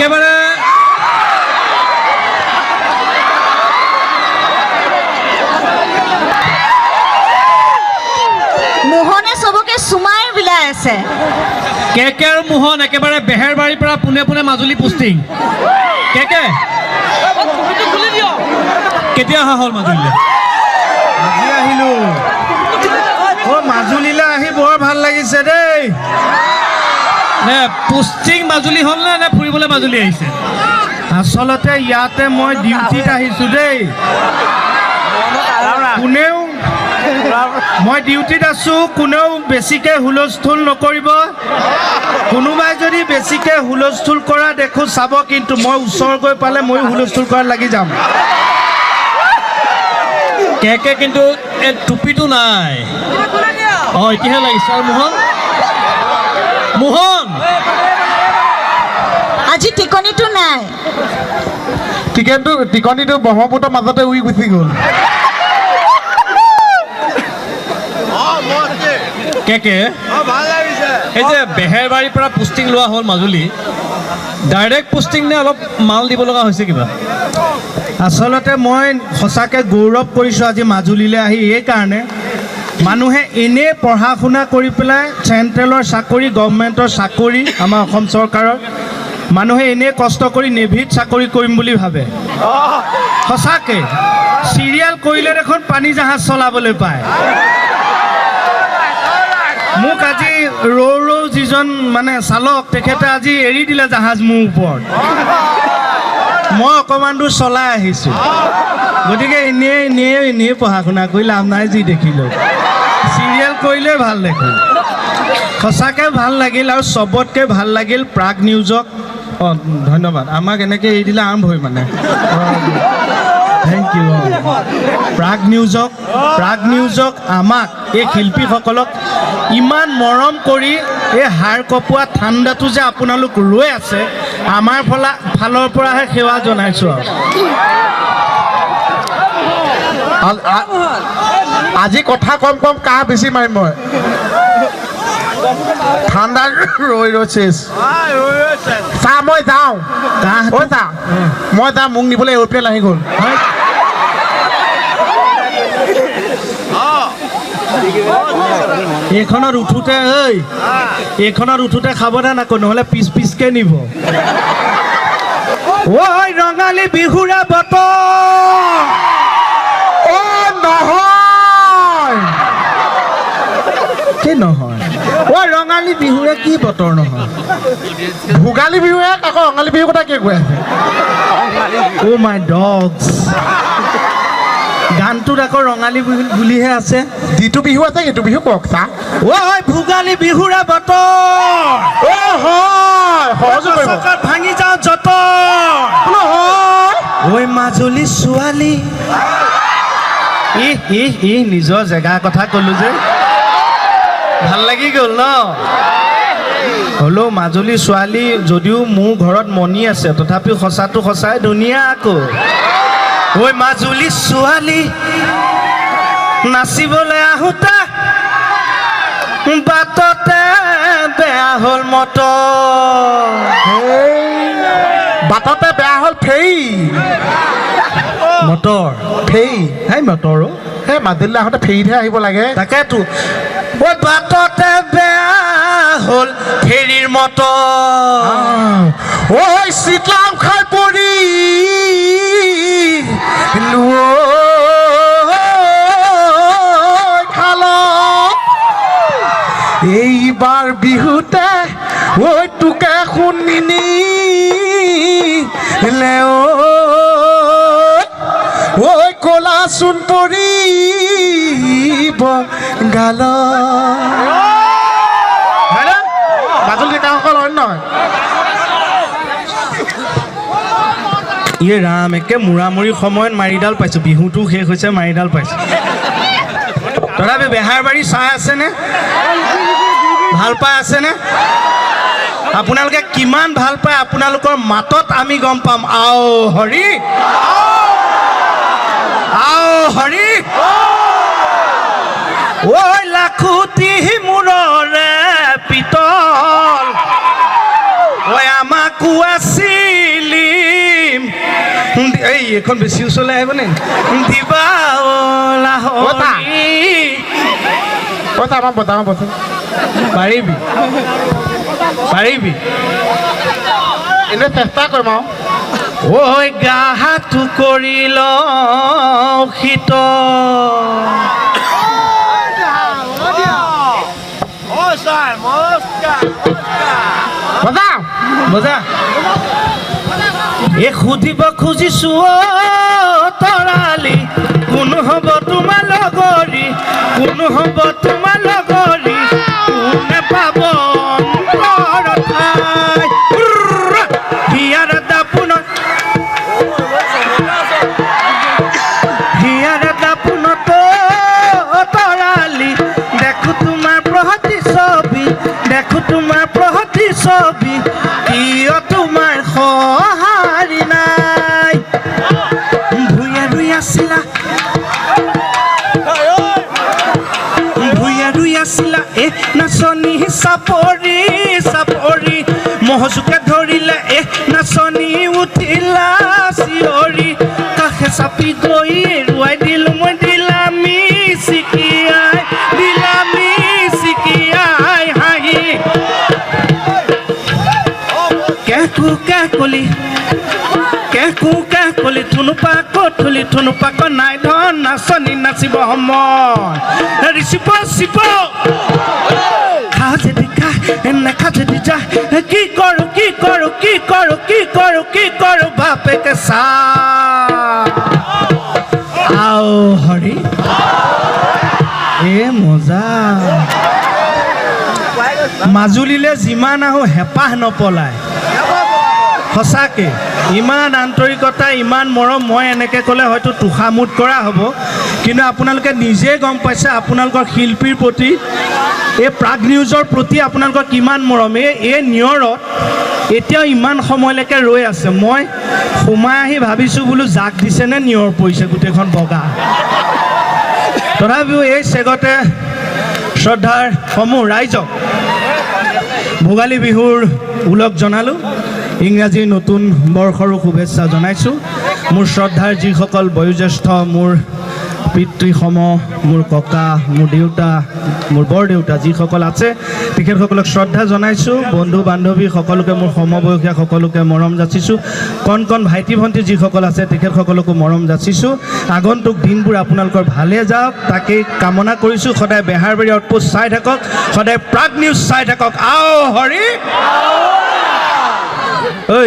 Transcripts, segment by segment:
একেবাৰে মোহনে চবকে চুমাই বিলাই আছে। কেকে আৰু মোহন একেবাৰে বেহেৰবাৰীৰ পৰা পোনে পোনে মাজুলী পোষ্টিং। কেকে কেতিয়া অহা হ'ল মাজুলীলৈ? আজি আহিলো। মাজুলীলৈ আহি বৰ ভাল লাগিছে দেই। নে পোষ্টিং মাজুলী হ'ল নে ফুৰিবলৈ মাজুলী আহিছে? আচলতে ইয়াতে মই ডিউটিত আহিছো দেই। কোনেও মই ডিউটিত আছো, কোনেও বেছিকৈ হুলস্থুল নকৰিব। কোনোবাই যদি বেছিকৈ হুলস্থুল কৰা দেখো চাব, কিন্তু মই ওচৰ গৈ পালে ময়ো হুলস্থুল কৰাত লাগি যাম। কেকে কিন্তু এই টুপিটো নাই। অঁ এতিয়াহে লাগিছে। আৰু মোহন মোহন আজি টিকনিটো নাই। টিকনিটো ব্ৰহ্মপুত্ৰৰ মাজতে উৰি গুচি গ'ল। কেকে এই যে বেহেৰবাৰীৰ পৰা পোষ্টিং লোৱা হ'ল মাজুলী, ডাইৰেক্ট পোষ্টিং নে অলপ মাল দিব লগা হৈছে কিবা? আচলতে মই সঁচাকৈ গৌৰৱ কৰিছোঁ আজি মাজুলীলৈ আহি। এইকাৰণে মানুহে এনেই পঢ়া শুনা কৰি পেলাই চেণ্ট্ৰেলৰ চাকৰি, গভৰ্ণমেণ্টৰ চাকৰি, আমাৰ অসম চৰকাৰৰ মানুহে এনেই কষ্ট কৰি নেভিত চাকৰি কৰিম বুলি ভাবে। সঁচাকৈ চিৰিয়েল কৰিলে দেখোন পানী জাহাজ চলাবলৈ পায়। মোক আজি ৰৌ যিজন মানে চালক, তেখেতে আজি এৰি দিলে জাহাজ মোৰ ওপৰত। মই অকণমান দূৰ চলাই আহিছোঁ। গতিকে এনেই পঢ়া শুনা কৰি লাভ নাই। যি দেখিলোঁ চিৰিয়েল কৰিলে ভাল দেখোন। সঁচাকৈ ভাল লাগিল। আৰু চবতকৈ ভাল লাগিল প্ৰাগ নিউজক। অঁ ধন্যবাদ। আমাক এনেকৈ এৰি দিলে আৰম্ভই মানে। Thank U. প্ৰাগ নিউজক আমাক এই শিল্পীসকলক ইমান মৰম কৰি এই হাৰ কপোৱা ঠাণ্ডাটো যে আপোনালোক ৰৈ আছে, আমাৰ ফালৰ পৰাহে সেৱা জনাইছোঁ। আৰু আজি কথা কম কাহ বেছি মাৰিম মই। ঠাণ্ডা ৰৈ চেচ চা মই যাওঁ। মই যাওঁ, মোক নিবলৈ এৰোপ্লেন আহি গ'ল। এইখনত উঠোতে সাৱধান আকৌ, নহ'লে পিছকে নিব। ঐ ৰঙালী বিহুৰে বতৰ। কি নহয়? ঐ ৰঙালী বিহুৰে কি বতৰ নহয়? ভোগালী বিহুৱে আকৌ ৰঙালী বিহুৰ কথা কি কৈ আছে? অ' মাই ডগছ। গানটোত আকৌ ৰঙালী বিহু বুলিহে আছে। যিটো বিহু আছে সেইটো বিহু কওক চা। ঐ ভোগালী বিহুৰে বতৰ। ভাঙি যাওঁ যত। ঐ মাজুলী ছোৱালী। নিজৰ জেগাৰ কথা ক'লো যে ভাল লাগি গ'ল ন? হ'লেও মাজুলী ছোৱালী যদিও মোৰ ঘৰত মণি আছে, তথাপিও সঁচাটো সঁচাই ধুনীয়া আকৌ। ঐ মাজুলী ছোৱালী নাচিবলৈ আহোঁতে বাটতে বেয়া হ'ল মটৰ। বাটতে বেয়া হ'ল ফেৰী। মটৰ ফেৰী সেই মটৰো সেই মাজুলীলৈ আহোঁতে ফেৰীতহে আহিব লাগে। তাকেতো ঐ বাটতে বেয়া হ'ল ফেৰীৰ মটৰ। ঐ চিতলাম খাই পৰি এইবাৰ বিহুতে ঐ তোকে শুনিনি ঐ কলা চোন পৰিব গাল। মাজুলী ডেকাসকল অন্য নহয়। ইয়ে ৰাম, একে মূৰামূৰি সময়ত মাৰিডাল পাইছোঁ। বিহুটো শেষ হৈছে, মাৰিডাল পাইছোঁ। তথাপি বেহাৰবাৰী চাই আছেনে? ভাল পাই আছেনে? আপোনালোকে কিমান ভাল পায় আপোনালোকৰ মাতত আমি গম পাম। আও হৰি, আও হৰি। ঐ লাখুটি মূৰৰে পিতল, ঐ আমাকো আছিল মাইকখন বেছি ওচৰলৈ আহিব নে দিবা আমাৰ বজাওঁ বচোন পাৰিবি পাৰিবি এনেই চেষ্টা কৰিম আৰু ঐ গাহাটো কৰি ল শীত বজাওঁ বজা এই সুধিব খুজিছো তৰালি কোন হ'ব তোমাৰ লগৰী কোন হ'ব তোমাৰ লগৰী কোনে পাব হিয়াৰ দাপোনত তৰালি দেখো তোমাৰ প্ৰহতি ছবি দেখো তোমাৰ প্ৰহতি ছবি কিয় তোমাৰ সঁহাৰি নাই ভূঞা ৰুই আছিলা নাচনী চাপৰি চাপৰি মহজোকে ধৰিলে নাচনী উঠিলা চিঞৰি কাষে চাপি গৈ এৰুৱাই দিলো মই দিলামি চিকিয়াই হাঁহি কেহকু কেহ কলি থুনুপাক নাই ধন নাচনী নাচিব সময় ৰিচিপ খা যদি খা নেখা যদি যা কি কৰো বাপেকে চা আও হৰি এ মজা মাজুলীলৈ যিমান আহোঁ হেঁপাহ নপলায় সঁচাকৈ ইমান আন্তৰিকতা ইমান মৰম মই এনেকৈ ক'লে হয়তো তোষামোদ কৰা হ'ব কিন্তু আপোনালোকে নিজে গম পাইছে আপোনালোকৰ শিল্পীৰ প্ৰতি এই প্ৰাগ নিউজৰ প্ৰতি আপোনালোকৰ কিমান মৰম এই নিয়ৰত এতিয়াও ইমান সময়লৈকে ৰৈ আছে মই সোমাই আহি ভাবিছোঁ বোলো জাক দিছেনে নিয়ৰ পৰিছে গোটেইখন বগা তথাপিও এই চেগতে শ্ৰদ্ধাৰ সমূহ ৰাইজক ভোগালী বিহুৰ ওলগ জনালোঁ ইংৰাজী নতুন বৰ্ষৰো শুভেচ্ছা জনাইছোঁ মোৰ শ্ৰদ্ধাৰ যিসকল বয়োজ্যেষ্ঠ মোৰ পিতৃসম মোৰ ককা মোৰ দেউতা মোৰ বৰদেউতা যিসকল আছে তেখেতসকলক শ্ৰদ্ধা জনাইছোঁ বন্ধু বান্ধৱী সকলোকে মোৰ সমবয়সীয়া সকলোকে মৰম যাচিছোঁ কণ ভাইটি ভণ্টি যিসকল আছে তেখেতসকলকো মৰম যাচিছোঁ আগন্তুক দিনবোৰ আপোনালোকৰ ভালে যাওক তাকেই কামনা কৰিছোঁ সদায় বেহাৰবাৰী আউটপোষ্ট চাই থাকক সদায় প্ৰাগ নিউজ চাই থাকক আও হৰি ঐ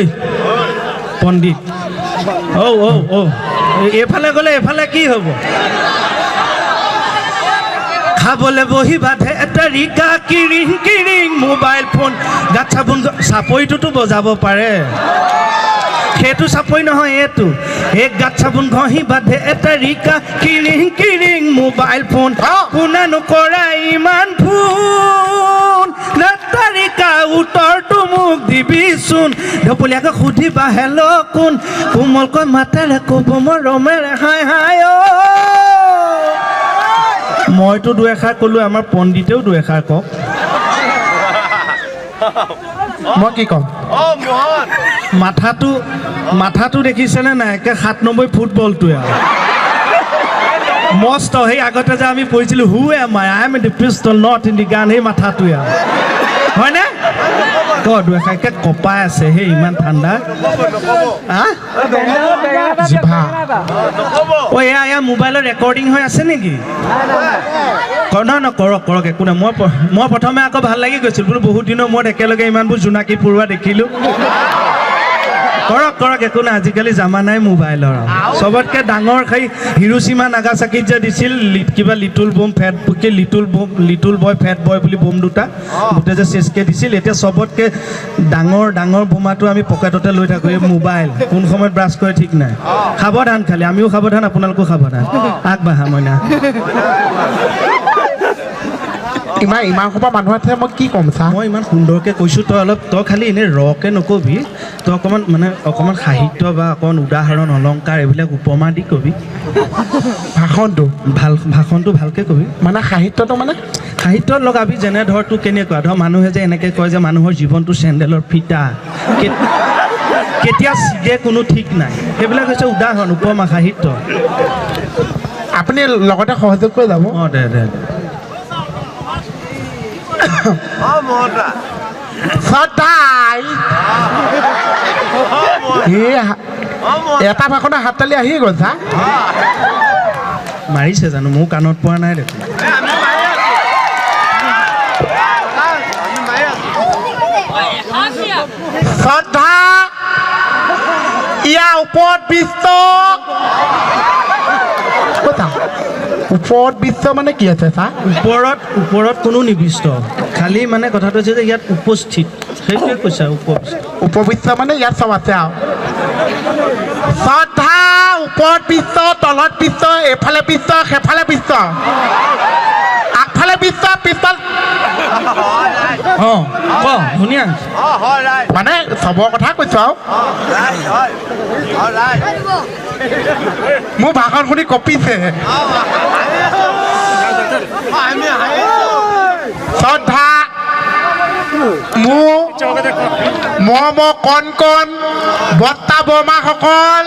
পণ্ডিত এইফালে গ'লে এইফালে কি হ'ব খাবলৈ বহি বান্ধে এটা ৰিকা কিৰিং মোবাইল ফোন গাত চাপৰিটোতো বজাব পাৰে সেইটো চাপৰি নহয় এইটো এক গাত চাবোন ঘঁহি বান্ধে এটা ৰিকা কিৰিং মোবাইল ফোন কোনে নকৰা ইমান ফোন তাৰিকা উত্তৰটো মোক দিবিচোন ঢপলীয়াকৈ সুধিবা হেল্ল' কোন কোমলকৈ মাতেৰে ক'ব মৰমেৰে হাই মইতো দুএষাৰ ক'লোঁ আমাৰ পণ্ডিতেও দুএষাৰ কওক মই কি ক'ম মাথাটো দেখিছেনে নাই একে 97 ফুটবলটোৱে আৰু মস্ত সেই আগতে যে আমি পঢ়িছিলোঁ who am I am the pistol not in the গান সেই মাথাটোৱে আৰু হয়নে দুএষাৰকৈ কপাই আছে সেই ইমান ঠাণ্ডা জিভা এয়া মোবাইলত ৰেকৰ্ডিং হৈ আছে নেকি নহয় কৰক একো নাই মই প্ৰথমে আকৌ ভাল লাগি গৈছিল বোলো বহুত দিনৰ মূৰত একেলগে ইমানবোৰ জোনাকী পৰুৱা দেখিলোঁ কৰক একো নাই আজিকালি জামানাই মোবাইলৰ চবতকৈ ডাঙৰ সেই হিৰোচিমা নাগাচাকিত যে দিছিল কিবা লিটল বম ফেট লিটল বয় ফেট বয় বুলি বম দুটা গোটেই যে চেচকৈ দিছিল এতিয়া চবতকৈ ডাঙৰ বোমাটো আমি পকেটতে লৈ থাকোঁ এই মোবাইল কোন সময়ত ব্ৰাছ কৰে ঠিক নাই সাৱধান খালি আমিও সাৱধান আপোনালোকো সাৱধান আগবাঢ়া মইনা ইমান সোপা মানুহ আছে মই কি ক'ম চা মই ইমান সুন্দৰকৈ কৈছোঁ তই খালি এনেই ৰকৈ নকবি তই অকণমান সাহিত্য বা অকণমান উদাহৰণ অলংকাৰ এইবিলাক উপমা দি কবি ভাষণটো ভালকৈ কবি মানে সাহিত্যটো মানে সাহিত্যত লগাবি যেনে ধৰ তোৰ কেনেকুৱা ধৰ মানুহে যে এনেকৈ কয় যে মানুহৰ জীৱনটো চেণ্ডেলৰ ফিটা কেতিয়া ছিগে কোনো ঠিক নাই সেইবিলাক হৈছে উদাহৰণ উপমা সাহিত্য আপুনি লগতে সহযোগ কৰি যাব অঁ দে সদায় এটা ভাষণে হাত তালি আহি গ'ল চা মাৰিছে জানো মোৰ কাণত পোৱা নাই দেখোন শ্ৰদ্ধা ইয়াৰ ওপৰত বিশ্ব ওপৰত বিশ্ব মানে কি আছে চা ওপৰত কোনো নিৰ্দিষ্ট খালি মানে কথাটো হৈছে যে ইয়াত উপস্থিত সেইটোৱে কৈছা উপবিশ্ব মানে ইয়াত চব আছে আৰু শ্ৰদ্ধা ওপৰত বিশ্ব তলত বিশ্ব এফালে বিশ্ব সেফালে বিশ্ব আগফালে বিশ্ব পিছফাল অঁ ক ধুনীয়া মানে চবৰ কথা কৈছো আৰু মোৰ ভাষণ শুনি কঁপিছে শ্ৰদ্ধা মোৰ কণ বৰ্তা বৰমাসকল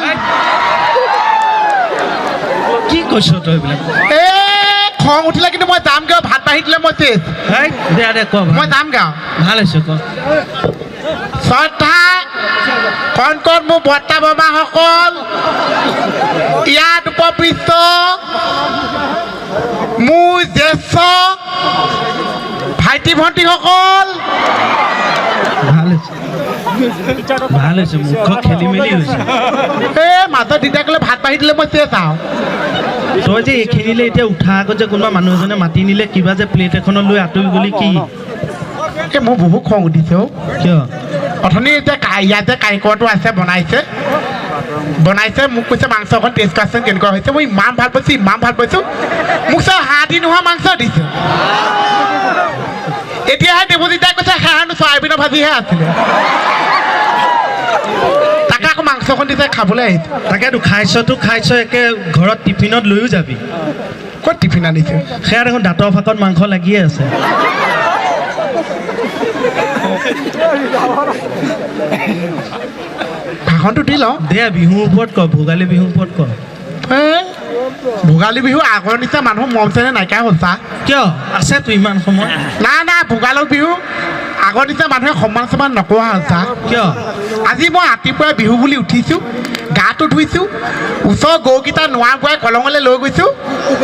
কি কৈছ তই এইবিলাক খং উঠিলে কিন্তু মই যামগৈ ভাত বাঢ়ি দিলে মই চেচ দে ক মই যামগৈ ভাল হৈছে ক শ্ৰদ্ধা কণ মোৰ বৰ্তা বৰমাসকল ইয়াত উপবিষ্ট মোৰ জ্যেষ্ঠ ভাইটি ভণ্টিসকল ভাল হৈছে মুখ খেলি মেলি হৈছে মাজত দিতাই ক'লে ভাত বাঢ়ি দিলে মই চেচ আৰু তই যে এইখিনিলে এতিয়া উঠা আগত যে কোনোবা মানুহ এজনে মাতি নিলে কিবা যে প্লেট এখনত লৈ আঁতৰি গ'লি কি মোৰ বহুত খং উঠিছে কিয় অথনি এতিয়া ইয়াত যে কাৰিকৰটো আছে বনাইছে মোক কৈছে মাংস অকণ টেষ্ট কৰাচোন কেনেকুৱা হৈছে মই ইমান ভাল পাইছোঁ মোক চব হাঁহি নোহোৱা মাংস দিছে এতিয়াহে দেৱজিতাই কৈছে সেহানো চয়াবিনৰ ভাজিহে আছিলে তাকে আকৌ মাংস অকণ দিছে খাবলৈ আহিছে তাকেতো খাইছ একে ঘৰত টিফিনত লৈও যাবি ক'ত টিফিন আনিছে সেয়া দেখোন দাঁতৰ ফাঁকত মাংস লাগিয়ে আছে ভাষণটো দি লওঁ দে বিহুৰ ওপৰত ক ভোগালী বিহুৰ ওপৰত ক ভোগালী বিহু আগৰ নিচিনা মানুহ মৰম চেনেহ নাইকিয়া হ'ল চা কিয় আছেতো ইমান সময় না ভোগালী বিহু আগৰ নিচিনা মানুহে সমান চমান নকৰা হ'ল চা কিয় আজি মই ৰাতিপুৱাই বিহু বুলি উঠিছোঁ গাটো ধুইছোঁ ওচৰৰ গৰুকেইটা নোৱা বোৱাই কলঙলৈ লৈ গৈছোঁ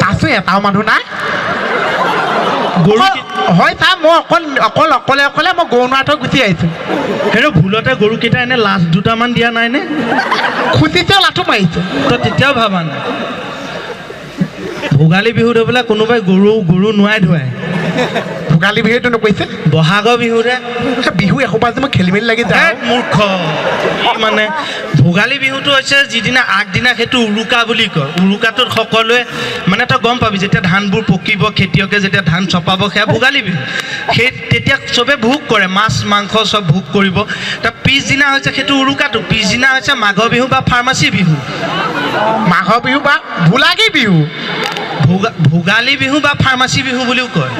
তাৰপিছত এটাও মানুহ নাই হয় চা মই অকলে মই গৰু নোৱা থৈ গুচি আহিছোঁ সেইটো ভুলতে গৰুকেইটা এনে লাঠ দুটামান দিয়া নাইনে খুচিছে লাঠু মাৰিছে তই তেতিয়াও ভাবা নাই ভোগালী বিহুত বোলে কোনোবাই গৰু নোৱাই ধুৱাই ভোগালী বিহুটো নকৈছে বহাগৰ বিহুৰে বিহু এসোপা যে মই খেলি মেলি লাগি যায় মূৰ্খ মানে ভোগালী বিহুটো হৈছে যিদিনা আগদিনা সেইটো উৰুকা বুলি কয় উৰুকাটোত সকলোৱে মানে তই গম পাবি যেতিয়া ধানবোৰ পকিব খেতিয়কে যেতিয়া ধান চপাব সেয়া ভোগালী বিহু সেই তেতিয়া চবে ভোগ কৰে মাছ মাংস চব ভোগ কৰিব তাৰ পিছদিনা হৈছে সেইটো উৰুকাটো পিছদিনা হৈছে মাঘৰ বিহু বা ফাৰ্মাচী বিহু মাঘৰ বিহু বা ভোলাগী বিহু ভোগালী বিহু বা ফাৰ্মাচী বিহু বুলিও কয়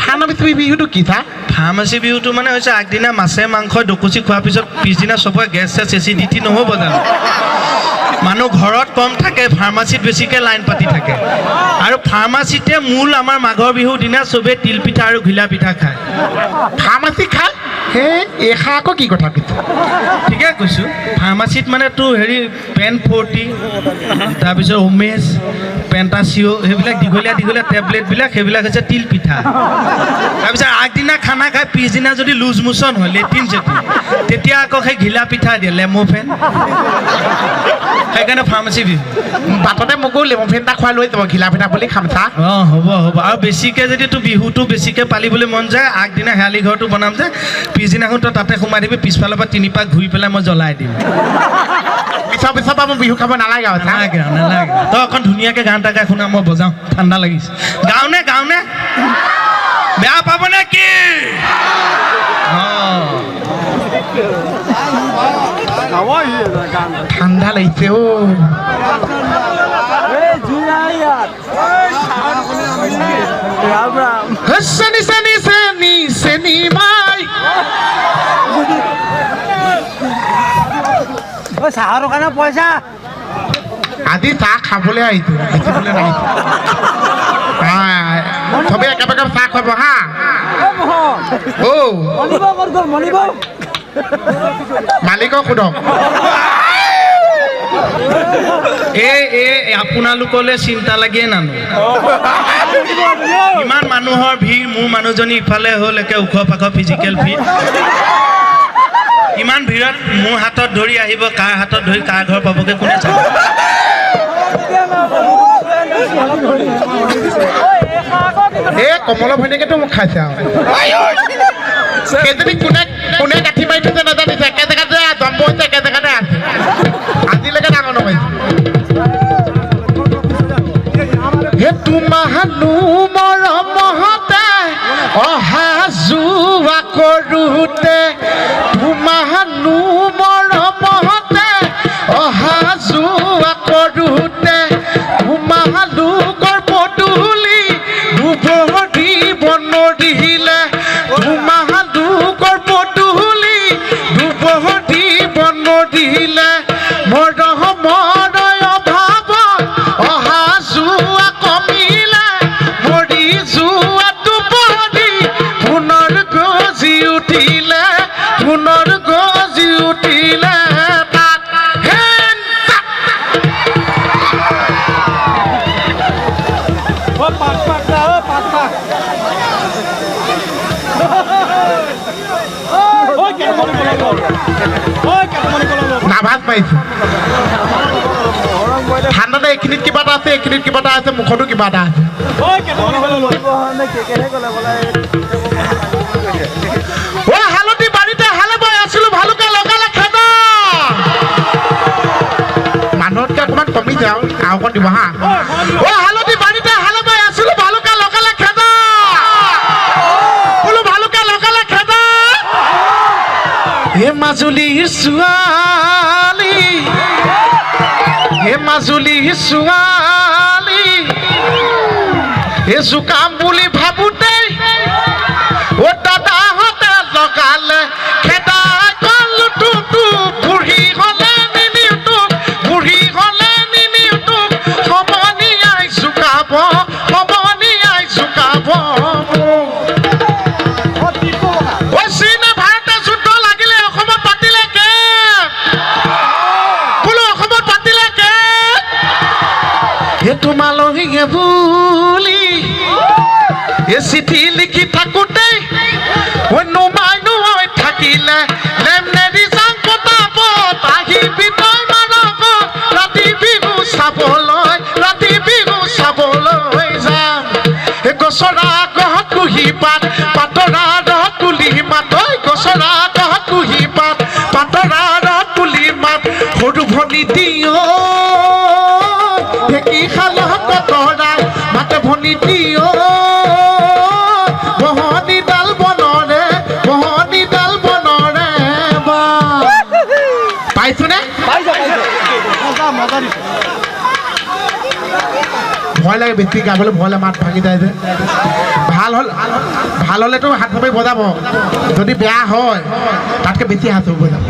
ফাৰ্মাচী বিহুটো কি চা ফাৰ্মাচী বিহুটো মানে হৈছে আগদিনা মাছে মাংসই ডকুচি খোৱাৰ পিছত পিছদিনা চবৰে গেছ চেচি দি নহ'ব জানো মানুহ ঘৰত কম থাকে ফাৰ্মাচীত বেছিকৈ লাইন পাতি থাকে আৰু ফাৰ্মাচীতে মূল আমাৰ মাঘৰ বিহুৰ দিনা চবেই তিল পিঠা আৰু ঘিলা পিঠা খায় ফাৰ্মাচী খায় এইষা আকৌ কি কথা কৈছে ঠিকে কৈছোঁ ফাৰ্মাচীত মানে তোৰ হেৰি পেন 40 তাৰপিছত ওমেজ পেণ্টাচিঅ' সেইবিলাক দীঘলীয়া টেবলেটবিলাক সেইবিলাক হৈছে তিল পিঠা তাৰপিছত আগদিনা খানা খাই পিছদিনা যদি লুজ মোচন হয় লেট্ৰিন তেতিয়া আকৌ সেই ঘিলা পিঠা দিয়ে লেম'ফেন সেইকাৰণে ফাৰ্মাচী বিহু বাটতে মোকো লেম'ফেন এটা খুৱাই লৈ যাব ঘিলা পিঠা বুলি খাম চা অঁ হ'ব আৰু বেছিকৈ যদি তোৰ বিহুটো বেছিকৈ পালিবলৈ মন যায় আগদিনা হেৰালি ঘৰটো বনাম যে পিছদিনাখন তই তাতে সোমাই দিবি পিছফালৰ পৰা 3 পাক ঘূৰি পেলাই মই জ্বলাই দিম পিছৰ পৰা মই বিহু খাব নালাগে আৰু নালাগে তই অকণ ধুনীয়াকৈ গান এটা গাই শুনা মই বজাওঁ ঠাণ্ডা লাগিছে গাওঁনে বেয়া পাবনে কি ঠাণ্ডা লাগিছে চেনি মাই চাহৰ দোকানৰ পইচা আজি চাহ খাবলৈ আহিছো বেচিবলৈ নাহিছো চবেই একেবাৰে চাহ খাব হা মালিকক সোধক আপোনালোকলৈ চিন্তা লাগিয়ে নানো ইমান মানুহৰ ভিৰ মোৰ মানুহজনী ইফালে হ'ল একে ওখ পাখ ফিজিকেল ফিট ইমান ভিৰত মোৰ হাতত ধৰি আহিব কাৰ হাতত ধৰি কাৰ ঘৰ পাবগৈ কোনে চাব এই কমলৰ ভৈনীয়েকেতো মোক খাইছে আৰু সেইজনী কোনে কোনে গাঁঠি মাৰি থৈছে নাজানিছে একে জেগাতে জন্ম হৈছে একে জেগাতে আছে আজিলৈকে ডাঙৰ নমাইছে হে তোমাহানো মৰমহতে অহা যোৱা কৰোঁতে তোমাহানো মৰমহতে অহা যোৱা কৰোঁতে তোমালোকৰ পদূলি দুবৰি বনৰিলে তোমালোকৰ পদূলি দুবৰি বনৰিলে মৰমৰে অভাৱ অহা যোৱা কমিলে মৰি যোৱাটো বৰি পুনৰ গজি উঠিলে পুনৰ গজি উঠিলে তাত হেন তাত নাভাজ পাইছো ঠাণ্ডাতে এইখিনিত কিবা এটা আছে এইখিনিত কিবা এটা আছে মুখতো কিবা এটা আছে হালধি বাৰীতে হালে বৈ আছিলো ভালুকে লগালে খেদা মানুহতকে অকণমান কমিছে আৰু অকণ দিব হা হালধি বাৰীতে হালে বৈ আছিলো ভালুকে লগালে খেদা বোলো ভালুকে লগালে খেদা হে মাজুলীৰ ছোৱালী হে মাজুলীৰ ছোৱালী এই জোকাম বুলি ভাবোঁতে অ দাদাহঁতে লগালে খেদা কলটো বুঢ়ী হ'লে নিনিউটো বুঢ়ী হ'লে নিনিউটো সমনীয়াই জোকাব সমনীয়াই জোকাব চীনে ভাৰতে যুদ্ধ লাগিলে অসমত পাতিলে কে বোলো অসমত পাতিলে কে সেই তোমালোকে বুলি এই চিঠি লিখি থাকোঁতে নুমাই নুমাই থাকিলে লেমনেৰি চাং পতাব আহিবি তই মানব ৰাতি বিহু চাবলৈ যাম এই গছৰা গহত কুহি পাত পাতৰা ৰহত তুলি মাত গছৰা গহত কুহি পাত পাতৰা ৰহত তুলি মাত সৰু ভনী দিয় ঢেঁকী খালহ কতৰা মাতে ভনী দিয় বহনি ডাল বনৰে বা পাইছোনে ভয় লাগে বেছি গাবলৈ ভয় লাগে মাত ভাঙি যায় যে ভাল হ'লেতো হাত ভৰি বজাব যদি বেয়া হয় তাতকৈ বেছি হাত ভৰি বজাব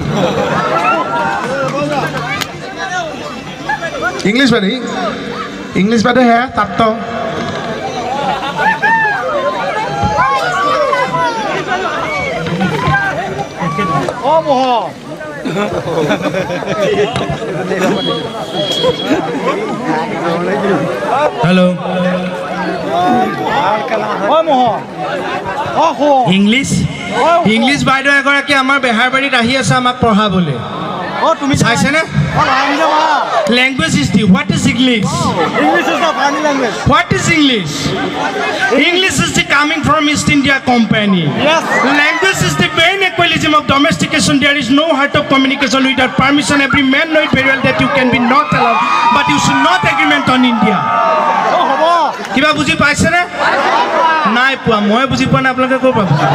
ইংলিছ বাদে হে তাত তো হেল্ল' ইংলিছ বাইদেউ এগৰাকী আমাৰ বেহাৰবাৰীত আহি আছে আমাক পঢ়াবলৈ তুমি চাইছেনে language is the what is English what is English English is the coming from East India company language is the main equalism of domestication. There is no heart of communication without permission. Every man knows very well that you can be not allowed, but you should not agreement on India. কিবা বুজি পাইছেনে নাই পোৱা মই বুজি পোৱা নাই আপোনালোকে ক'ৰ পৰা বুজি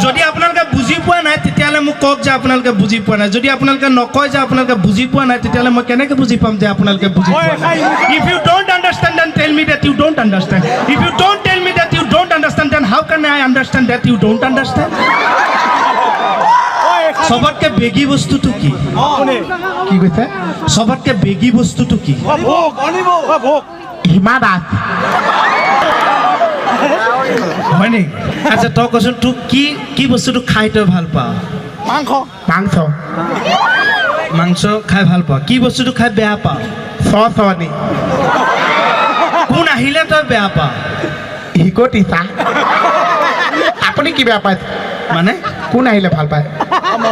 যদি আপোনালোকে বুজি পোৱা নাই তেতিয়াহ'লে মোক কওক যে আপোনালোকে বুজি পোৱা নাই যদি আপোনালোকে নকয় যে আপোনালোকে বুজি পোৱা নাই তেতিয়াহ'লে মই কেনেকৈ বুজি পাম যে আপোনালোকে বুজি পোৱা নাই if you don't understand then tell me that you don't understand if you don't tell me that you don't understand then how can I understand that you don't understand চবতকে বেগী বস্তুটো কি কি কৈছে চবতকে বেগী বস্তুটো কি হিমা দাস হয় নেকি আচ্ছা তই কচোন তোক কি কি বস্তুটো খাই তই ভাল পাওঁ মাংস মাংস খাই ভাল পাওঁ কি বস্তুটো খাই বেয়া পাওঁ চনি কোন আহিলে তই বেয়া পাওঁ হিকটিছা আপুনি কি বেয়া পায় মানে কোন আহিলে ভাল পায়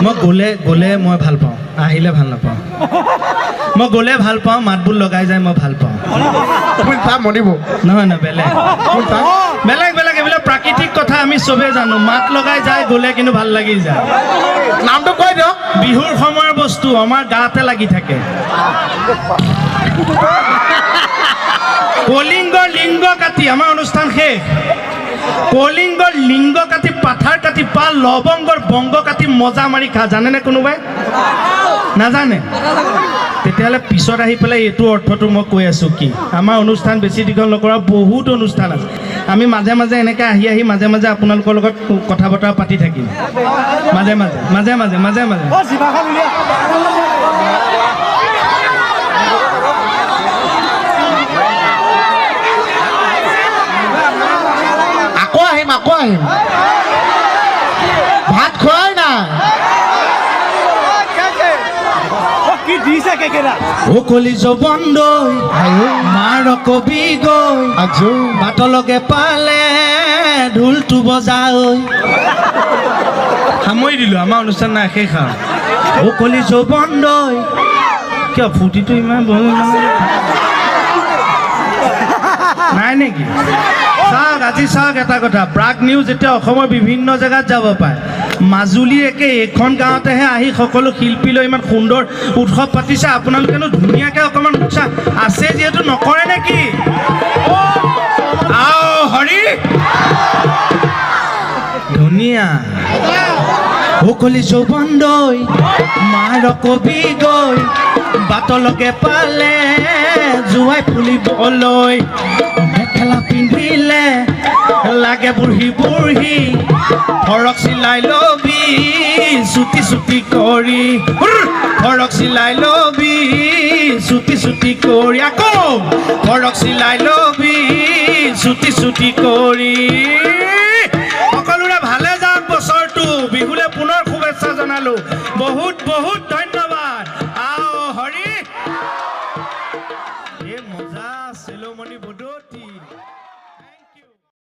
মই গ'লে মই ভাল পাওঁ আহিলে ভাল নাপাওঁ মই গ'লে ভাল পাওঁ মাত বোল লগাই যায় মই ভাল পাওঁ কোন চা মনিব নহয় নহয় বেলেগ কোন চা বেলেগ বেলেগ এইবিলাক প্ৰাকৃতিক কথা আমি চবেই জানো মাত লগাই যায় গ'লে কিন্তু ভাল লাগি যায় নামটো কৈ দিয়ক বিহুৰ সময়ৰ বস্তু আমাৰ গাতে লাগি থাকে কলিংগৰ লিংগ কাটি আমাৰ অনুষ্ঠান শেষ কলিংগৰ লিংগ কাটি পাথাৰ কাটি পাল লৱংগৰ বংগ কাটি মজা মাৰি খা জানেনে কোনোবাই নাজানে তেতিয়াহ'লে পিছত আহি পেলাই এইটো অৰ্থটো মই কৈ আছোঁ কি আমাৰ অনুষ্ঠান বেছি দীঘল নকৰা বহুত অনুষ্ঠান আছে আমি মাজে মাজে এনেকৈ আহি মাজে মাজে আপোনালোকৰ লগত কথা বতৰা পাতি থাকিম মাজে মাজে আকৌ আহিম ভাত খোৱাই নাই ও কলি জবন্দৈ মাৰ কবি গৈ আজো বাটলকে পালে ঢোলটো বজাই সামৰি দিলোঁ আমাৰ অনুষ্ঠান নাই শেষ আৰু ও কলি জবন্দৈ কিয় ফূৰ্তিটো ইমান নাই নেকি আজি চাওক এটা কথা ব্ৰাক নিউজ এতিয়া অসমৰ বিভিন্ন জেগাত যাব পাৰে মাজুলীৰ একে এইখন গাঁৱতেহে আহি সকলো শিল্পী লৈ ইমান সুন্দৰ উৎসৱ পাতিছে আপোনালোকেনো ধুনীয়াকৈ অকণমান উৎসাহ আছে যিহেতু নকৰে নেকি আও হৰি ধুনীয়া সকলি যৌবন্দৈ মাৰ কবি গৈ বাটলকে পালে জোৱাই ফুলিবলৈ মেখেলা পিন্ধিলে লাগে বুঢ়ী ফৰক চিলাই লবি চুটি কৰি ফৰক চিলাই লবি চুটি কৰি আকৌ ফৰক চিলাই লবি চুটি কৰি সকলোৰে ভালে যাওক বছৰটো বিহুলে পুনৰ শুভেচ্ছা জনালোঁ বহুত ধন্যবাদ।